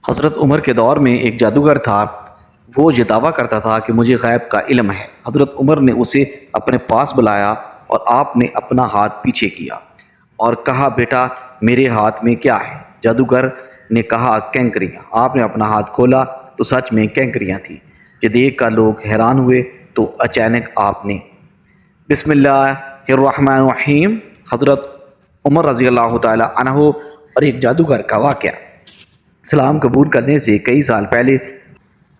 حضرت عمر کے دور میں ایک جادوگر تھا۔ وہ یہ دعویٰ کرتا تھا کہ مجھے غیب کا علم ہے۔ حضرت عمر نے اسے اپنے پاس بلایا اور آپ نے اپنا ہاتھ پیچھے کیا اور کہا، بیٹا میرے ہاتھ میں کیا ہے؟ جادوگر نے کہا، کینکریاں۔ آپ نے اپنا ہاتھ کھولا تو سچ میں کینکریاں تھیں۔ یہ دیکھ کر لوگ حیران ہوئے تو اچانک آپ نے بسم اللہ الرحمن الرحیم۔ حضرت عمر رضی اللہ تعالی عنہ اور ایک جادوگر کا واقعہ۔ اسلام قبول کرنے سے کئی سال پہلے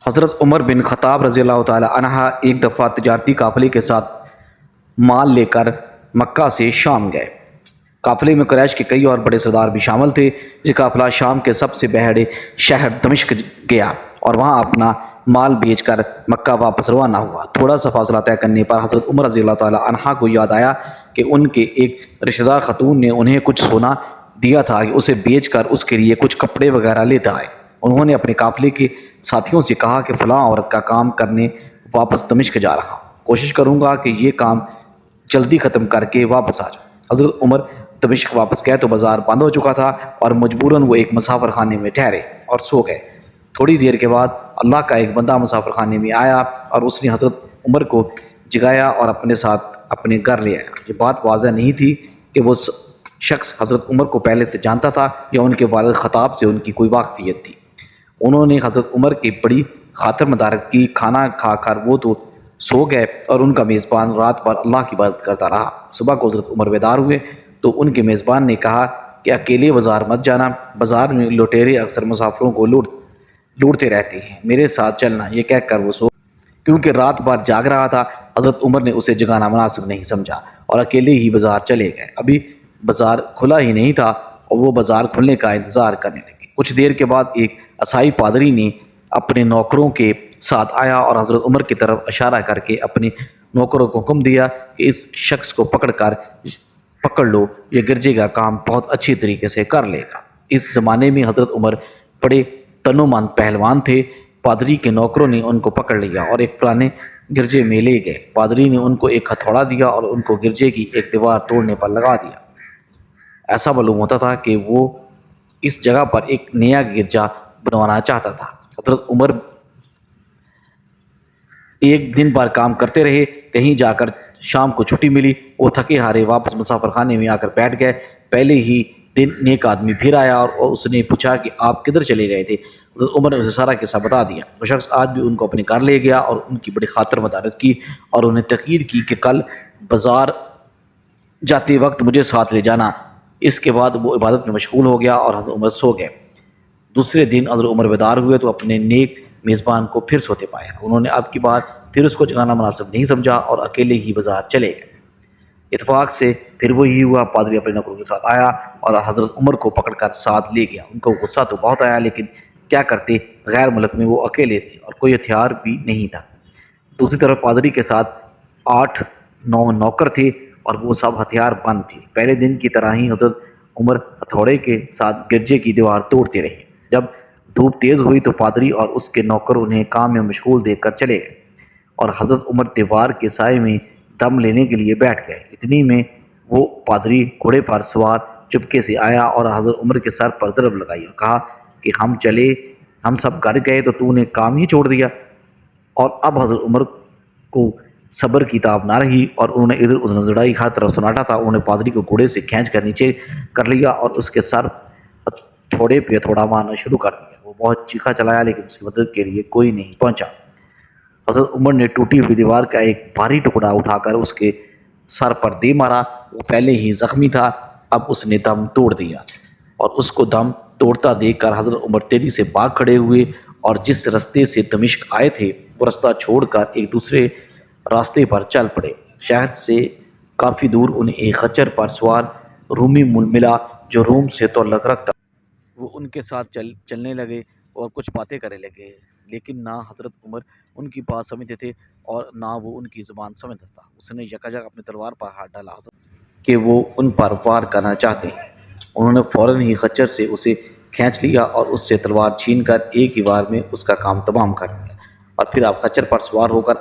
حضرت عمر بن خطاب رضی اللہ تعالی عنہ ایک دفعہ تجارتی قافلے کے ساتھ مال لے کر مکہ سے شام گئے۔ قافلے میں قریش کے کئی اور بڑے سردار بھی شامل تھے۔ یہ قافلہ شام کے سب سے بڑے شہر دمشق گیا اور وہاں اپنا مال بیچ کر مکہ واپس روانہ ہوا۔ تھوڑا سا فاصلہ طے کرنے پر حضرت عمر رضی اللہ تعالی عنہ کو یاد آیا کہ ان کے ایک رشتہ دار خاتون نے انہیں کچھ سونا دیا تھا کہ اسے بیچ کر اس کے لیے کچھ کپڑے وغیرہ لیتا آئے۔ انہوں نے اپنے قافلے کے ساتھیوں سے کہا کہ فلاں عورت کا کام کرنے واپس دمشق جا رہا ہوں، کوشش کروں گا کہ یہ کام جلدی ختم کر کے واپس آ جائے۔ حضرت عمر دمشق واپس گئے تو بازار بند ہو چکا تھا اور مجبوراً وہ ایک مسافر خانے میں ٹھہرے اور سو گئے۔ تھوڑی دیر کے بعد اللہ کا ایک بندہ مسافر خانے میں آیا اور اس نے حضرت عمر کو جگایا اور اپنے ساتھ اپنے گھر لے آیا۔ یہ بات واضح نہیں تھی کہ وہ شخص حضرت عمر کو پہلے سے جانتا تھا یا ان کے والد خطاب سے ان کی کوئی واقفیت تھی۔ انہوں نے حضرت عمر کی بڑی خاطر مدارت کی۔ کھانا کھا کر وہ تو سو گئے اور ان کا میزبان رات بھر اللہ کی عبادت کرتا رہا۔ صبح کو حضرت عمر بیدار ہوئے تو ان کے میزبان نے کہا کہ اکیلے بازار مت جانا، بازار میں لٹیرے اکثر مسافروں کو لوٹتے رہتے ہیں، میرے ساتھ چلنا۔ یہ کہہ کر وہ سو کیونکہ رات بھر جاگ رہا تھا۔ حضرت عمر نے اسے جگانا مناسب نہیں سمجھا اور اکیلے ہی بازار چلے گئے۔ ابھی بازار کھلا ہی نہیں تھا اور وہ بازار کھلنے کا انتظار کرنے لگے۔ کچھ دیر کے بعد ایک عیسائی پادری نے اپنے نوکروں کے ساتھ آیا اور حضرت عمر کی طرف اشارہ کر کے اپنے نوکروں کو حکم دیا کہ اس شخص کو پکڑ لو، یہ گرجے کا کام بہت اچھی طریقے سے کر لے گا۔ اس زمانے میں حضرت عمر بڑے تنومند پہلوان تھے۔ پادری کے نوکروں نے ان کو پکڑ لیا اور ایک پرانے گرجے میں لے گئے۔ پادری نے ان کو ایک ہتھوڑا دیا اور ان کو گرجے کی ایک دیوار توڑنے پر لگا دیا۔ ایسا معلوم ہوتا تھا کہ وہ اس جگہ پر ایک نیا گرجا بنوانا چاہتا تھا۔ حضرت عمر ایک دن بھر کام کرتے رہے۔ کہیں جا کر شام کو چھٹی ملی، وہ تھکے ہارے واپس مسافر خانے میں آ کر بیٹھ گئے۔ پہلے ہی دن نیک آدمی پھر آیا اور اس نے پوچھا کہ آپ کدھر چلے گئے تھے؟ حضرت عمر نے اسے سارا قصہ بتا دیا۔ وہ شخص آج بھی ان کو اپنے گھر لے گیا اور ان کی بڑی خاطر مدارت کی اور انہیں تاکید کی کہ کل بازار جاتے وقت مجھے ساتھ لے جانا۔ اس کے بعد وہ عبادت میں مشغول ہو گیا اور حضرت عمر سو گئے۔ دوسرے دن حضرت عمر بیدار ہوئے تو اپنے نیک میزبان کو پھر سوتے پایا۔ انہوں نے اب کی بار پھر اس کو جگانا مناسب نہیں سمجھا اور اکیلے ہی بازار چلے گئے۔ اتفاق سے پھر وہی ہوا، پادری اپنے نوکروں کے ساتھ آیا اور حضرت عمر کو پکڑ کر ساتھ لے گیا۔ ان کو غصہ تو بہت آیا، لیکن کیا کرتے، غیر ملک میں وہ اکیلے تھے اور کوئی ہتھیار بھی نہیں تھا۔ دوسری طرف پادری کے ساتھ 8-9 نوکر تھے اور وہ سب ہتھیار بند تھے۔ پہلے دن کی طرح ہی حضرت عمر ہتھوڑے کے ساتھ گرجے کی دیوار توڑتے رہے۔ جب دھوپ تیز ہوئی تو پادری اور اس کے نوکر انہیں کام میں مشغول دیکھ کر چلے گئے اور حضرت عمر دیوار کے سائے میں دم لینے کے لیے بیٹھ گئے۔ اتنی میں وہ پادری گھوڑے پر سوار چپکے سے آیا اور حضرت عمر کے سر پر ضرب لگائی اور کہا کہ ہم سب گھر گئے تو نے کام ہی چھوڑ دیا۔ اور اب حضرت عمر کو صبر کی تاب نہ رہی اور انہوں نے ادھر ادھر نظر ڈالی، ہر طرف سناٹا تھا۔ انہوں نے پادری کو گھوڑے سے کھینچ کر نیچے کر لیا اور اس کے سر تھوڑے پہ تھوڑا مارنا شروع کر دیا۔ وہ بہت چیخا چلایا لیکن اس کی مدد کے لیے کوئی نہیں پہنچا۔ حضرت عمر نے ٹوٹی ہوئی دیوار کا ایک بھاری ٹکڑا اٹھا کر اس کے سر پر دے مارا۔ وہ پہلے ہی زخمی تھا، اب اس نے دم توڑ دیا اور اس کو دم توڑتا دیکھ کر حضرت عمر تیزی سے بھاگ کھڑے ہوئے اور جس راستے سے دمشق آئے تھے وہ راستہ چھوڑ کر ایک دوسرے راستے پر چل پڑے۔ شہر سے کافی دور انہیں ایک خچر پر سوار رومی ملا جو روم سے تعلق رکھتا۔ وہ ان کے ساتھ چلنے لگے اور کچھ باتیں کرنے لگے، لیکن نہ حضرت عمر ان کی بات سمجھتے تھے اور نہ وہ ان کی زبان سمجھتا تھا۔ اس نے یکایک اپنی تلوار پر ہاتھ ڈالا کہ وہ ان پر وار کرنا چاہتے ہیں۔ انہوں نے فوراً ہی خچر سے اسے کھینچ لیا اور اس سے تلوار چھین کر ایک ہی وار میں اس کا کام تمام کر دیا اور پھر آپ خچر پر سوار ہو کر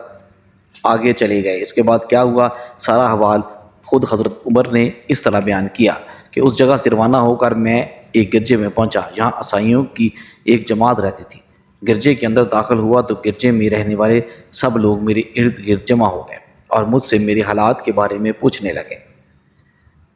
آگے چلے گئے۔ اس کے بعد کیا ہوا، سارا حوال خود حضرت عمر نے اس طرح بیان کیا کہ اس جگہ سے روانہ ہو کر میں ایک گرجے میں پہنچا جہاں عیسائیوں کی ایک جماعت رہتی تھی۔ گرجے کے اندر داخل ہوا تو گرجے میں رہنے والے سب لوگ میرے ارد گرد جمع ہو گئے اور مجھ سے میرے حالات کے بارے میں پوچھنے لگے۔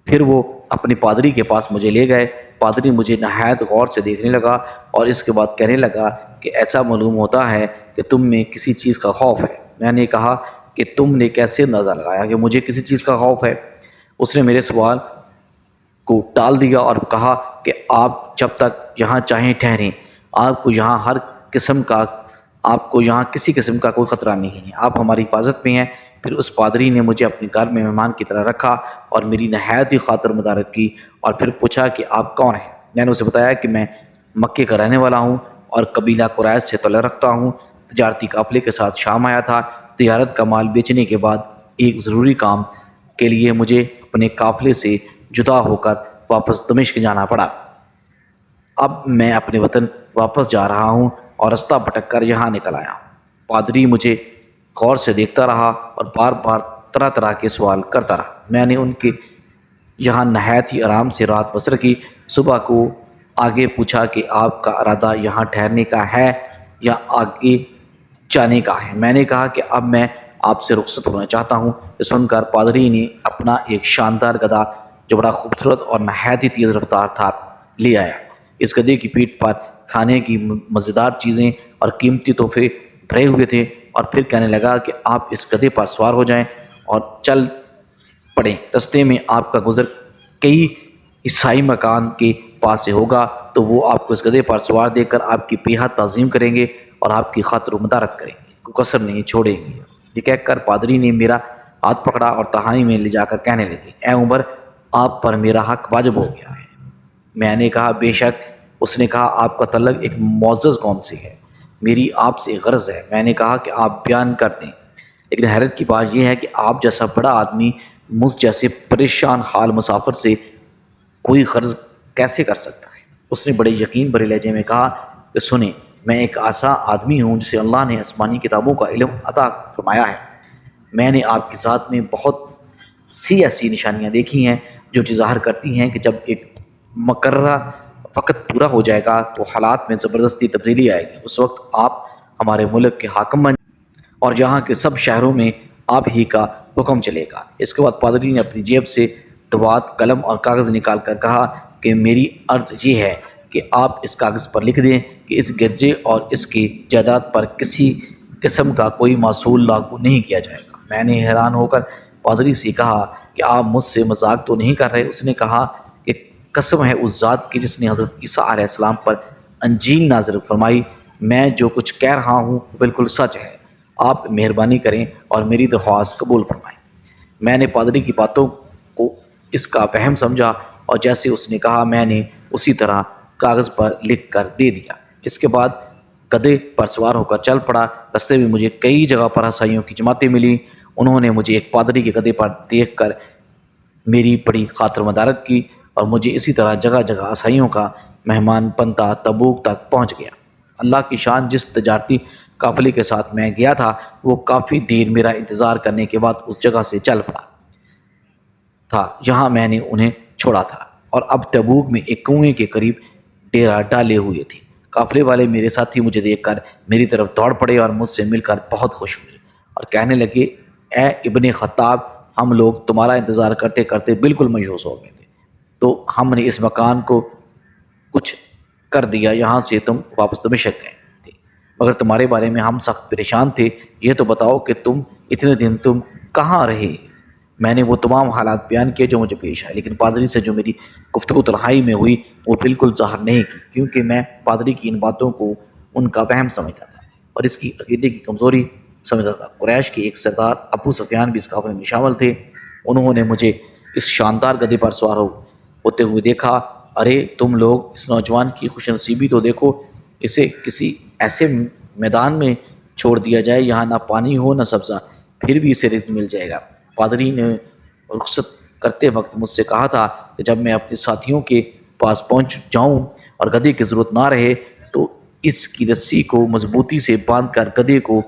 پھر وہ اپنے پادری کے پاس مجھے لے گئے۔ پادری مجھے نہایت غور سے دیکھنے لگا اور اس کے بعد کہنے لگا کہ ایسا معلوم ہوتا ہے کہ تم میں کسی چیز کا خوف ہے۔ میں نے کہا کہ تم نے کیسے اندازہ لگایا کہ مجھے کسی چیز کا خوف ہے؟ اس نے میرے سوال کو ٹال دیا اور کہا کہ آپ جب تک یہاں چاہیں ٹھہریں، آپ کو یہاں کسی قسم کا کوئی خطرہ نہیں ہے، آپ ہماری حفاظت میں ہیں۔ پھر اس پادری نے مجھے اپنے گھر میں مہمان کی طرح رکھا اور میری نہایت ہی خاطر مدارت کی اور پھر پوچھا کہ آپ کون ہیں؟ میں نے اسے بتایا کہ میں مکے کا رہنے والا ہوں اور قبیلہ قریش سے تعلق رکھتا ہوں، تجارتی قافلے کے ساتھ شام آیا تھا۔ تجارت کا مال بیچنے کے بعد ایک ضروری کام کے لیے مجھے اپنے قافلے سے جدا ہو کر واپس دمشق جانا پڑا۔ اب میں اپنے وطن واپس جا رہا ہوں اور رستہ بھٹک کر یہاں نکل آیا ہوں۔ پادری مجھے غور سے دیکھتا رہا اور بار بار طرح طرح کے سوال کرتا رہا۔ میں نے ان کے یہاں نہایت ہی آرام سے رات بسر کی۔ صبح کو آگے پوچھا کہ آپ کا ارادہ یہاں ٹھہرنے کا ہے یا آگے جانے کا ہے؟ میں نے کہا کہ اب میں آپ سے رخصت ہونا چاہتا ہوں۔ یہ سن کر پادری نے اپنا ایک شاندار گدھا جو بڑا خوبصورت اور نہایت ہی تیز رفتار تھا لے آیا۔ اس گدھے کی پیٹھ پر کھانے کی مزیدار چیزیں اور قیمتی تحفے بھرے ہوئے تھے اور پھر کہنے لگا کہ آپ اس گدھے پر سوار ہو جائیں اور چل پڑیں۔ رستے میں آپ کا گزر کئی عیسائی مکان کے پاس سے ہوگا تو وہ آپ کو اس گدھے پر سوار دیکھ کر آپ کی بےحد تعظیم کریں گے اور آپ کی خاطر و مدارت کریں گے، کوئی کسر نہیں چھوڑیں گے۔ یہ کہہ کر پادری نے میرا ہاتھ پکڑا اور تہانی میں لے جا کر کہنے لگے، اے عمر، آپ پر میرا حق واجب ہو گیا ہے۔ میں نے کہا بے شک۔ اس نے کہا آپ کا تعلق ایک معزز قوم سے ہے، میری آپ سے غرض ہے۔ میں نے کہا کہ آپ بیان کر دیں، لیکن حیرت کی بات یہ ہے کہ آپ جیسا بڑا آدمی مجھ جیسے پریشان حال مسافر سے کوئی غرض کیسے کر سکتا ہے؟ اس نے بڑے یقین بھرے لہجے میں کہا کہ سنیں، میں ایک ایسا آدمی ہوں جسے اللہ نے آسمانی کتابوں کا علم عطا فرمایا ہے۔ میں نے آپ کی ذات میں بہت سی ایسی نشانیاں دیکھی ہیں جو ظاہر کرتی ہیں کہ جب ایک مقررہ وقت پورا ہو جائے گا تو حالات میں زبردستی تبدیلی آئے گی۔ اس وقت آپ ہمارے ملک کے حاکم بن اور جہاں کے سب شہروں میں آپ ہی کا حکم چلے گا۔ اس کے بعد پادری نے اپنی جیب سے دوات، قلم اور کاغذ نکال کر کہا کہ میری عرض یہ ہے کہ آپ اس کاغذ پر لکھ دیں کہ اس گرجے اور اس کی جائیداد پر کسی قسم کا کوئی معصول لاگو نہیں کیا جائے گا۔ میں نے حیران ہو کر پادری سے کہا کہ آپ مجھ سے مذاق تو نہیں کر رہے؟ اس نے کہا کہ قسم ہے اس ذات کی جس نے حضرت عیسیٰ علیہ السلام پر انجیل نازل فرمائی، میں جو کچھ کہہ رہا ہوں وہ بالکل سچ ہے۔ آپ مہربانی کریں اور میری درخواست قبول فرمائیں۔ میں نے پادری کی باتوں کو اس کا فہم سمجھا اور جیسے اس نے کہا میں نے اسی طرح کاغذ پر لکھ کر دے دیا۔ اس کے بعد گدھے پر سوار ہو کر چل پڑا۔ رستے میں مجھے کئی جگہ پر عیسائیوں کی جماعتیں ملیں۔ انہوں نے مجھے ایک پادری کے گدھے پر دیکھ کر میری بڑی خاطر مدارت کی اور مجھے اسی طرح جگہ جگہ عیسائیوں کا مہمان بنتا تبوک تک پہنچ گیا۔ اللہ کی شان، جس تجارتی قافلے کے ساتھ میں گیا تھا وہ کافی دیر میرا انتظار کرنے کے بعد اس جگہ سے چل پڑا تھا جہاں میں نے انہیں چھوڑا تھا، اور اب تبوک میں ایک کنویں کے قریب ڈیرا ڈالے ہوئے تھے۔ قافلے والے میرے ساتھی مجھے دیکھ کر میری طرف دوڑ پڑے اور مجھ سے مل کر بہت خوش ہوئے اور کہنے لگے، اے ابن خطاب، ہم لوگ تمہارا انتظار کرتے کرتے بالکل مایوس ہو گئے تھے، تو ہم نے اس مکان کو کچھ کر دیا، یہاں سے تم واپس دمشق گئے تھے، مگر تمہارے بارے میں ہم سخت پریشان تھے۔ یہ تو بتاؤ کہ اتنے دن تم کہاں رہے؟ میں نے وہ تمام حالات بیان کیے جو مجھے پیش آئے، لیکن پادری سے جو میری گفتگو تنہائی میں ہوئی وہ بالکل ظاہر نہیں کی، کیونکہ میں پادری کی ان باتوں کو ان کا وہم سمجھتا تھا اور اس کی عقیدے کی کمزوری سمجھتا تھا۔ قریش کے ایک سردار ابو سفیان بھی اس قافلے میں شامل تھے۔ انہوں نے مجھے اس شاندار گدھے پر سوار ہوتے ہوئے دیکھا۔ ارے تم لوگ، اس نوجوان کی خوش نصیبی تو دیکھو، اسے کسی ایسے میدان میں چھوڑ دیا جائے یہاں نہ پانی ہو نہ سبزہ، پھر بھی اسے رزق مل جائے گا۔ پادری نے رخصت کرتے وقت مجھ سے کہا تھا کہ جب میں اپنے ساتھیوں کے پاس پہنچ جاؤں اور گدھے کی ضرورت نہ رہے تو اس کی رسی کو مضبوطی سے باندھ کر گدھے کو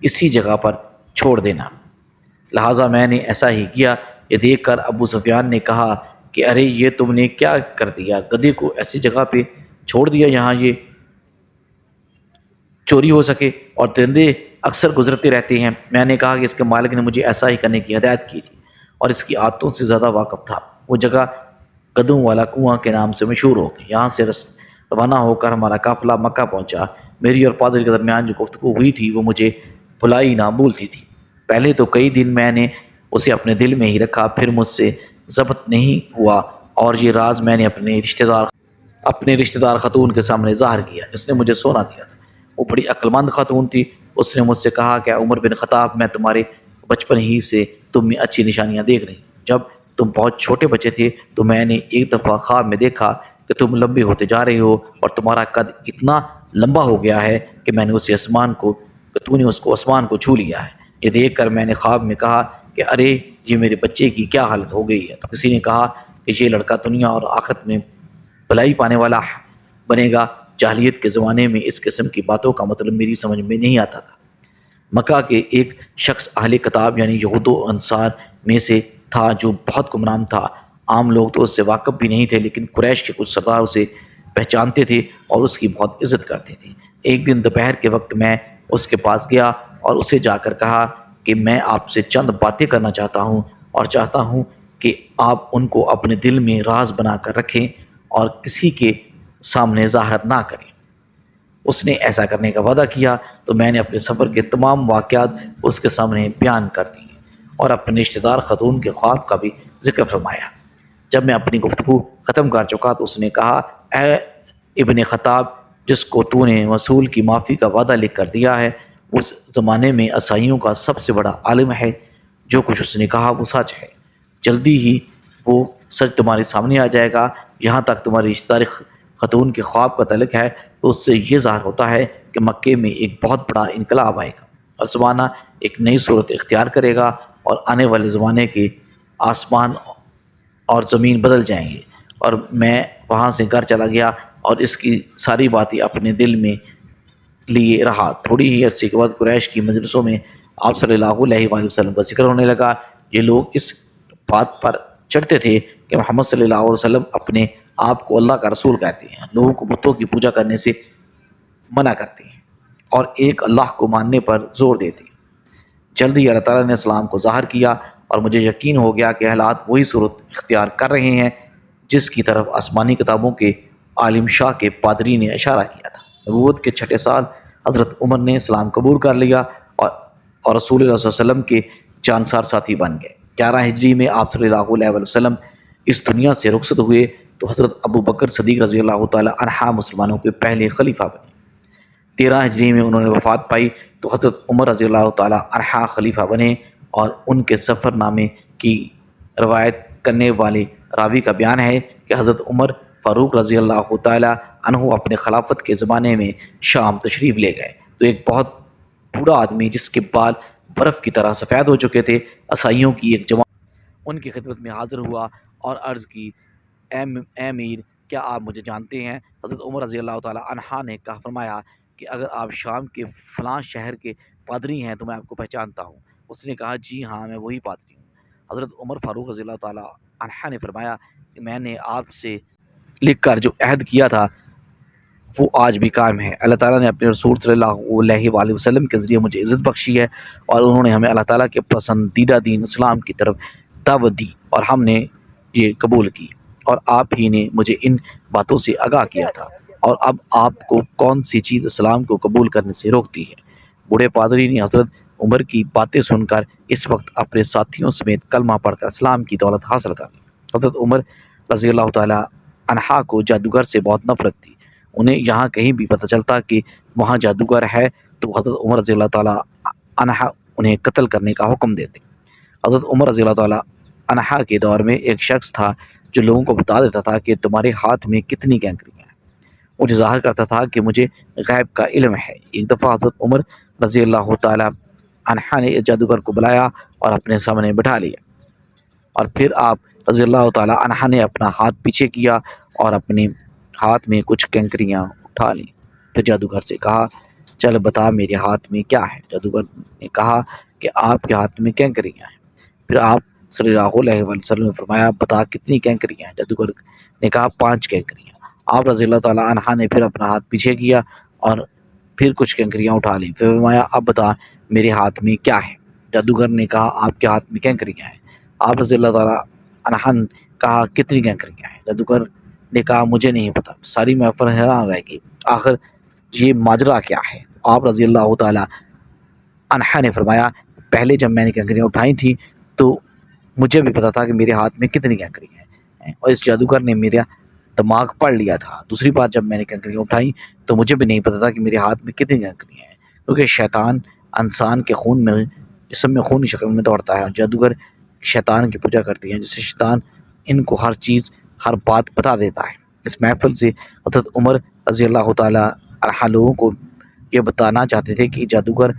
اسی جگہ پر چھوڑ دینا۔ لہٰذا میں نے ایسا ہی کیا۔ یہ دیکھ کر ابو سفیان نے کہا کہ ارے یہ تم نے کیا کر دیا، گدھے کو ایسی جگہ پہ چھوڑ دیا جہاں یہ چوری ہو سکے اور درندے اکثر گزرتے رہتے ہیں۔ میں نے کہا کہ اس کے مالک نے مجھے ایسا ہی کرنے کی ہدایت کی تھی اور اس کی عادتوں سے زیادہ واقف تھا۔ وہ جگہ قدم والا کنواں کے نام سے مشہور ہو گئی۔ یہاں سے روانہ ہو کر ہمارا قافلہ مکہ پہنچا۔ میری اور پادری کے درمیان جو گفتگو ہوئی تھی وہ مجھے بھلائی نہ بھولتی تھی۔ پہلے تو کئی دن میں نے اسے اپنے دل میں ہی رکھا، پھر مجھ سے ضبط نہیں ہوا اور یہ راز میں نے اپنے رشتہ دار خاتون کے سامنے ظاہر کیا جس نے مجھے سونا دیا تھا۔ وہ بڑی عقلمند خاتون تھی۔ اس نے مجھ سے کہا کہ عمر بن خطاب، میں تمہارے بچپن ہی سے تم میں اچھی نشانیاں دیکھ رہی ہوں۔ جب تم بہت چھوٹے بچے تھے تو میں نے ایک دفعہ خواب میں دیکھا کہ تم لمبے ہوتے جا رہے ہو اور تمہارا قد اتنا لمبا ہو گیا ہے کہ تو نے اس کو آسمان کو چھو لیا ہے۔ یہ دیکھ کر میں نے خواب میں کہا کہ ارے یہ میرے بچے کی کیا حالت ہو گئی ہے۔ تو کسی نے کہا کہ یہ لڑکا دنیا اور آخرت میں بھلائی پانے والا بنے گا۔ جاہلیت کے زمانے میں اس قسم کی باتوں کا مطلب میری سمجھ میں نہیں آتا تھا۔ مکہ کے ایک شخص اہل کتاب یعنی یہود و انصار میں سے تھا جو بہت گمنام تھا۔ عام لوگ تو اس سے واقف بھی نہیں تھے، لیکن قریش کے کچھ سردار اسے پہچانتے تھے اور اس کی بہت عزت کرتے تھے۔ ایک دن دوپہر کے وقت میں اس کے پاس گیا اور اسے جا کر کہا کہ میں آپ سے چند باتیں کرنا چاہتا ہوں اور چاہتا ہوں کہ آپ ان کو اپنے دل میں راز بنا کر رکھیں اور کسی کے سامنے ظاہر نہ کریں۔ اس نے ایسا کرنے کا وعدہ کیا تو میں نے اپنے سفر کے تمام واقعات اس کے سامنے بیان کر دیے اور اپنے رشتہ دار خاتون کے خواب کا بھی ذکر فرمایا۔ جب میں اپنی گفتگو ختم کر چکا تو اس نے کہا، اے ابن خطاب، جس کو تو نے وصول کی معافی کا وعدہ لکھ کر دیا ہے، اس زمانے میں عیسائیوں کا سب سے بڑا عالم ہے۔ جو کچھ اس نے کہا وہ سچ ہے۔ جلدی ہی وہ سچ تمہارے سامنے آ جائے گا۔ یہاں تک تمہاری رشتہ دار خاتون کے خواب کا تعلق ہے تو اس سے یہ ظاہر ہوتا ہے کہ مکے میں ایک بہت بڑا انقلاب آئے گا اور زمانہ ایک نئی صورت اختیار کرے گا اور آنے والے زمانے کے آسمان اور زمین بدل جائیں گے۔ اور میں وہاں سے گھر چلا گیا اور اس کی ساری باتیں اپنے دل میں لیے رہا۔ تھوڑی ہی عرصے کے بعد قریش کی مجلسوں میں آپ صلی اللہ علیہ وآلہ وسلم کا ذکر ہونے لگا۔ یہ لوگ اس بات پر چڑھتے تھے کہ محمد صلی اللہ علیہ وسلم اپنے آپ کو اللہ کا رسول کہتے ہیں، لوگوں کو بتوں کی پوجا کرنے سے منع کرتے ہیں اور ایک اللہ کو ماننے پر زور دیتے ہیں۔ جلد ہی اللہ تعالیٰ نے اسلام کو ظاہر کیا اور مجھے یقین ہو گیا کہ حالات وہی صورت اختیار کر رہے ہیں جس کی طرف آسمانی کتابوں کے عالم شاہ کے پادری نے اشارہ کیا تھا۔ نبوت کے 6 سال حضرت عمر نے اسلام قبول کر لیا اور رسول اللہ صلی اللہ علیہ وسلم کے جانسار ساتھی بن گئے۔ 11 ہجری میں آپ صلی اللہ علیہ وسلم اس دنیا سے رخصت ہوئے تو حضرت ابو بکر صدیق رضی اللہ تعالی عنہ مسلمانوں کے پہلے خلیفہ بنے۔ 13 ہجری میں انہوں نے وفات پائی تو حضرت عمر رضی اللہ تعالی عنہ خلیفہ بنے اور ان کے سفر نامے کی روایت کرنے والے راوی کا بیان ہے کہ حضرت عمر فاروق رضی اللہ تعالی عنہ اپنے خلافت کے زمانے میں شام تشریف لے گئے تو ایک بہت بوڑھا آدمی جس کے بال برف کی طرح سفید ہو چکے تھے، عیسائیوں کی ایک جماعت ان کی خدمت میں حاضر ہوا اور عرض کی، اے امیر، کیا آپ مجھے جانتے ہیں؟ حضرت عمر رضی اللہ تعالی عنہ نے کہا فرمایا کہ اگر آپ شام کے فلاں شہر کے پادری ہیں تو میں آپ کو پہچانتا ہوں۔ اس نے کہا، جی ہاں، میں وہی پادری ہوں۔ حضرت عمر فاروق رضی اللہ تعالی عنہ نے فرمایا کہ میں نے آپ سے لکھ کر جو عہد کیا تھا وہ آج بھی قائم ہے۔ اللہ تعالیٰ نے اپنے رسول صلی اللہ علیہ وآلہ وسلم کے ذریعے مجھے عزت بخشی ہے اور انہوں نے ہمیں اللہ تعالیٰ کے پسندیدہ دین اسلام کی طرف دعوت دی اور ہم نے یہ قبول کی، اور آپ ہی نے مجھے ان باتوں سے آگاہ کیا تھا، اور اب آپ کو کون سی چیز اسلام کو قبول کرنے سے روکتی ہے؟ بوڑھے پادری نے حضرت عمر کی باتیں سن کر اس وقت اپنے ساتھیوں سمیت کلمہ پڑھ کر اسلام کی دولت حاصل کر لی۔ حضرت عمر رضی اللہ تعالیٰ عنہ کو جادوگر سے بہت نفرت تھی۔ انہیں یہاں کہیں بھی پتہ چلتا کہ وہاں جادوگر ہے تو حضرت عمر رضی اللہ تعالیٰ عنہ انہیں قتل کرنے کا حکم دیتے۔ حضرت عمر رضی اللہ تعالیٰ عنہ کے دور میں ایک شخص تھا جو لوگوں کو بتا دیتا تھا کہ تمہارے ہاتھ میں کتنی کینکریاں ہیں، مجھے ظاہر کرتا تھا کہ مجھے غیب کا علم ہے۔ ایک دفعہ حضرت عمر رضی اللہ تعالیٰ عنہ نے جادوگر کو بلایا اور اپنے سامنے بٹھا لیا، اور پھر آپ رضی اللہ تعالیٰ عنہ نے اپنا ہاتھ پیچھے کیا اور اپنے ہاتھ میں کچھ کینکریاں اٹھا لیں۔ پھر جادوگر سے کہا، چل بتا میرے ہاتھ میں کیا ہے؟ جادوگر نے کہا کہ آپ کے ہاتھ میں کینکریاں ہیں۔ پھر آپ صلی اللہ علیہ وسلم نے فرمایا بتا کتنی کینکریاں ہیں؟ جادوگر نے کہا 5 کینکریاں۔ آپ رضی اللہ تعالیٰ عنہ نے پھر اپنا ہاتھ پیچھے کیا اور پھر کچھ کینکریاں اٹھا لی، پھر فرمایا اب بتا میرے ہاتھ میں کیا ہے؟ جادوگر نے کہا آپ کے ہاتھ میں کینکریاں ہیں۔ آپ رضی اللہ تعالیٰ عنہ نے کہا کتنی کینکریاں ہیں؟ جادوگر نے کہا مجھے نہیں پتا۔ ساری محفل حیران رہ گئی، آخر یہ ماجرا کیا ہے؟ آپ رضی اللہ تعالیٰ عنہ نے فرمایا پہلے جب میں نے کینکریاں اٹھائی تھیں تو مجھے بھی پتا تھا کہ میرے ہاتھ میں کتنی کینکریاں ہیں، اور اس جادوگر نے میرا دماغ پڑھ لیا تھا۔ دوسری بار جب میں نے کینکریاں اٹھائیں تو مجھے بھی نہیں پتا تھا کہ میرے ہاتھ میں کتنی کینکریاں ہیں، کیونکہ شیطان انسان کے خون میں، جسم میں خون کی شکل میں دوڑتا ہے، اور جادوگر شیطان کی پوجا کرتی ہیں، جس سے شیطان ان کو ہر چیز ہر بات بتا دیتا ہے۔ اس محفل سے حضرت عمر رضی اللہ تعالیٰ عنہ لوگوں کو یہ بتانا چاہتے تھے کہ جادوگر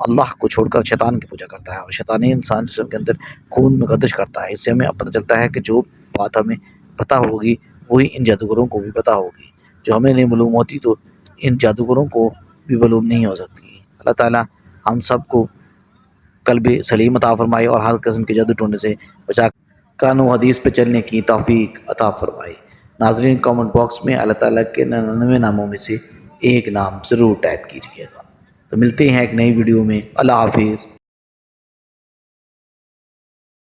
اللہ کو چھوڑ کر شیطان کی پوجا کرتا ہے، اور شیطان انسان جسم کے اندر خون میں گردش کرتا ہے۔ اس سے ہمیں اب پتہ چلتا ہے کہ جو بات ہمیں پتہ ہوگی وہی ان جادوگروں کو بھی پتہ ہوگی، جو ہمیں نہیں معلوم ہوتی تو ان جادوگروں کو بھی معلوم نہیں ہو سکتی۔ اللہ تعالیٰ ہم سب کو قلب سلیم عطا فرمائے اور ہر قسم کے جادو ٹونے سے بچا قرآن و حدیث پہ چلنے کی توفیق عطا فرمائے۔ ناظرین کامنٹ باکس میں اللہ تعالیٰ کے 99 ناموں میں سے ایک نام ضرور ٹائپ کیجیے گا۔ تو ملتے ہیں ایک نئی ویڈیو میں۔ اللہ حافظ۔